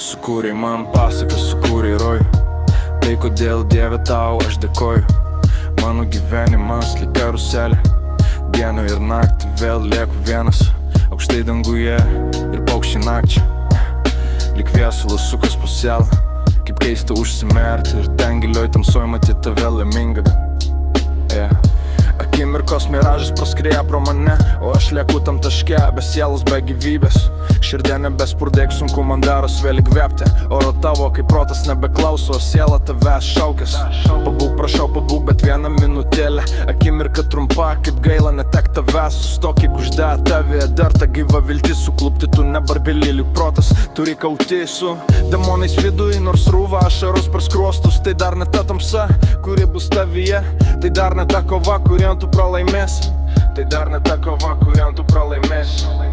Sukūrei man pasaką, sukūrei rojų. Tai kodėl Dieve tau aš dėkoju. Mano gyvenimas lyg karuselė. Dieną ir naktį vėl lieku vienas. Aukštai danguje ir paukščiai nakčia. Lyg viesulas sukas po selą. Kaip keista užsimerti ir ten gilioj tamsoj matyti tave laimingą. Akimirkos miražas praskrieja pro mane, o aš lieku tam taške, be sielos, be gyvybės. Širdė nebespurdėk, sunku man daros vėl įkvėpti. Oro tavo, kaip protas nebeklauso, siela tavęs šaukės. Pabūk, prašau, pabūk, bet vieną minutėlę. Akimirka trumpa, kaip gaila netek tavęs. Sustok, kiek uždėjo tavėje dar ta gyva viltis. Suklupti tu nebarbili, lyg protas turi kauti su demonais viduj. Nors rūva ašaros per skruostus, tai dar ne ta tamsa, kuri bus tavyje. Tai dar ne ta kova, kurią tu pralaimėsi. Tai dar ne ta kova, kurią tu pralaimėsi.